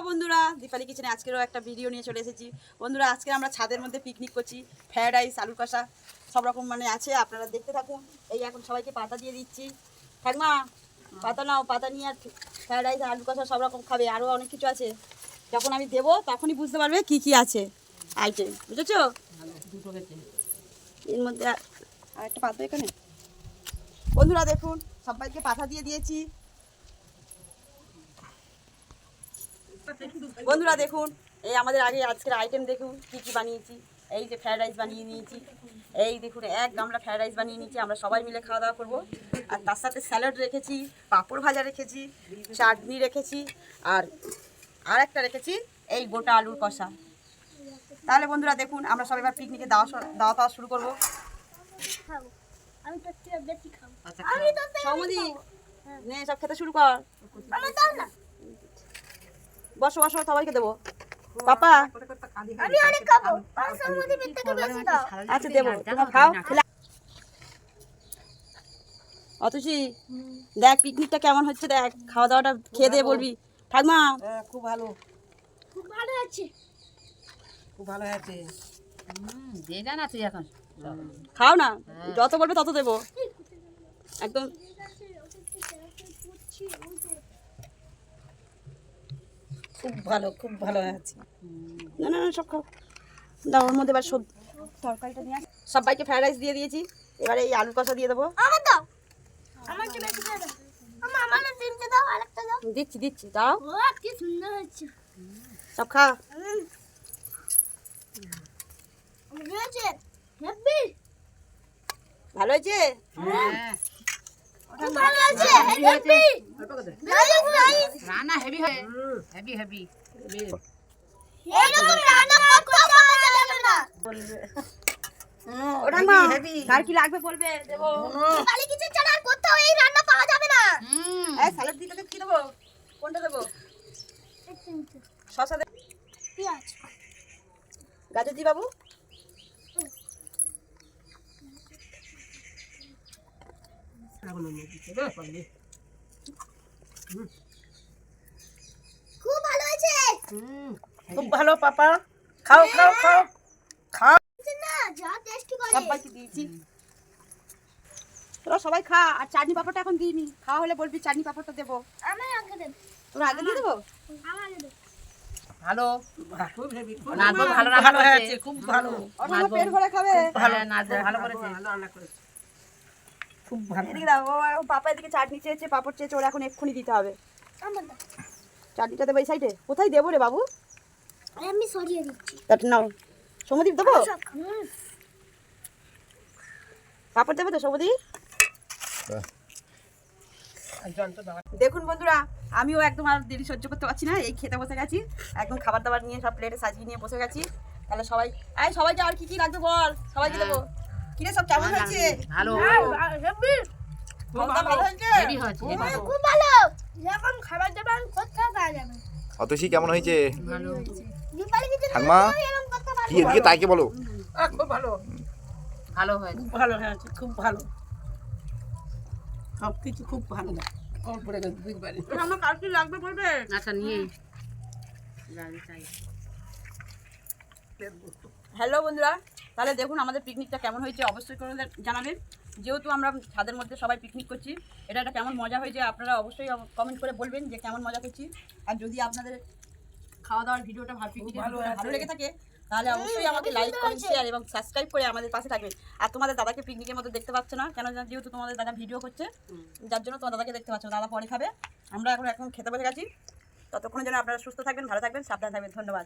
বন্ধুরা, দীপালি কিচেনে আজকেরও একটা ভিডিও নিয়ে চলে এসেছি। বন্ধুরা, আজকে আমরা ছাদের মধ্যে পিকনিক করছি। ফ্রায়েড রাইস, আলু কষা সব রকম আছে, আপনারা দেখতে থাকুন। এই এখন সবাইকে পাতা দিয়ে দিচ্ছি। ঠাকমা পাতা নাও, পাতা নিয়ে আর ফ্রায়েড রাইস, আলু কষা সব রকম খাবে। আরও অনেক কিছু আছে, যখন আমি দেবো তখনই বুঝতে পারবে কি কি আছে আইটেম, বুঝেছো? এর মধ্যে আর একটা পাতা এখানে। বন্ধুরা দেখুন, সবাইকে পাতা দিয়ে দিয়েছি। বন্ধুরা দেখুন, এই আমাদের আজকের আইটেম দেখুন কি কি বানিয়েছি। এই যে ফ্রায়েড রাইস বানিয়ে নিয়েছি, এই দেখুন এক গামলা ফ্রায়েড রাইস বানিয়ে নিয়েছি। আমরা সবাই মিলে খাওয়া দাওয়া করবো। আর তার সাথে স্যালাড রেখেছি, পাঁপড় ভাজা রেখেছি, চাটনি রেখেছি, আর একটা রেখেছি এই গোটা আলুর কষা। তাহলে বন্ধুরা দেখুন, আমরা সবাই এবার পিকনিকে দাওয়া শুরু করবো। সৌমদি নে, সব খেতে শুরু কর। বসো বসো, সবাইকে দেবো। পাপা আচ্ছা দেবো, তোমার খাও। অতসী দেখ পিকনিকটা কেমন হচ্ছে, দেখ খাওয়া দাওয়াটা খেয়ে দিয়ে বলবি। ঠাকমা খুব ভালো, খুব ভালো আছে, খুব ভালো আছে। দে না তুই এখন খাও না, যত বলবে তত দেবো একদম। খুব ভালো, খুব ভালো আছে। না না না, সব খাও। দাও ওর মধ্যে এবার সব তরকারিটা নিয়ে সবাইকে ফ্রায়েড রাইস দিয়ে দিয়েছি। এবারে এই আলুর কষা দিয়ে দেবো। আমার দাও, আমাকে বেশি করে দাও। আমার তিনটে দাও, আরেকটা দাও। দিচ্ছি দিচ্ছি, দাও। ও কি সুন্দর হচ্ছে, সব খা। হয়েছে হেভি, ভালো হয়েছে? হ্যাঁ খুব ভালো আছে, হেভি। রান্না হেভি হয়, হেভি হেভি এরকম রান্না করতে হবে না। ওটা মা কার কি লাগবে বলবে, দেবো। কালি কিচেন ছাড়া আর কোথাও এই রান্না পাওয়া যাবে না। এই স্যালাড দিয়ে তোকে কি দেবো? কোনটা দেবো? শসা দে, পেঁয়াজ, গাজর দি বাবু। খুব ভালো আছে। খুব ভালো পাপা, খাও খাও খাও খাও। না যা টেস্টি করে। সবাইকে দিয়েছি, তোরা সবাই খা। আর চাটনি পাঁপড়টা এখন দিইনি, খাওয়া হলে বলবি চাটনি পাঁপড়টা দেবো। আমি আগে দেব, তোরা আগে দিয়ে দেবো। আমার আগে দেব। ভালো খুব হেভি, খুব নাজবো ভালো ভালো রান্না আছে, খুব ভালো, ওটা আমার পেট ভরে খাবে। ভালো নাজবো ভালো করেছে রান্না করেছে, খুব ভালো। এদিকে দাও, ও পাপা এদিকে চাটনি চেয়েছে, পাঁপড় চেয়েছে, ওরা এখন এক্ষুনি দিতে হবে। আমার দাও, চাটনিটা দেবো এই সাইডে। কোথায় দেবো রে বাবু? আমি সরিয়ে দিচ্ছি। চাটনি নাও। সৌমদীপ দেবো? হুম, পাঁপড় দেবো তো সৌমদীপ? দেখুন বন্ধুরা, আমিও একদম আর দেরি সহ্য করতে পারছি না, এই খেতে বসে গেছি। একদম খাবার দাবার নিয়ে সব প্লেটে সাজিয়ে নিয়ে বসে গেছি। তাহলে সবাইকে আর কি কি লাগবে বল, সবাইকে দেবো। কিরে সব কেমন হয়েছে? ভালো হেভি, খাওয়া ভালো হয়েছে? হেভি হয়েছে খুব ভালো। এরকম খাবার দাবার কোথাও পাওয়া যাবে না। অতসী কেমন হয়েছে? ভালো দীপালি কিচেন ঠাকমা এরকম করতে পারবে কি এদিকে তাইকে বলো। খুব ভালো, ভালো হয়েছে খুব ভালো আছে, খুব ভালো, সব কিছু খুব ভালো। কম পড়ে গেছে বুঝবারে। আমার কার কি লাগবে বলবে। আচ্ছা নিয়ে গাড়ি চাই। হ্যালো বন্ধুরা, তাহলে দেখুন আমাদের পিকনিকটা কেমন হয়েছে অবশ্যই করে জানাবেন। যেহেতু আমরা ছাদের মধ্যে সবাই পিকনিক করছি, এটা একটা কেমন মজা হয়েছে আপনারা অবশ্যই কমেন্ট করে বলবেন যে কেমন মজা করছি। আর যদি আপনাদের খাওয়া দাওয়ার ভিডিওটা ভালো লেগে থাকে, তাহলে অবশ্যই আমাকে লাইক কমেন্ট শেয়ার এবং সাবস্ক্রাইব করে আমাদের পাশে থাকবেন। আর তোমাদের দাদাকে পিকনিকের মধ্যে দেখতে পাচ্ছ না কেন, যেহেতু তোমাদের দাদা ভিডিও করছে, যার জন্য তোমার দাদাকে দেখতে পাচ্ছ। দাদা পরে খাবে, আমরা এখন খেতে বসে গেছি। ততক্ষণের জন্য আপনারা সুস্থ থাকবেন, ভালো থাকবেন, সাবধানে থাকবেন। ধন্যবাদ।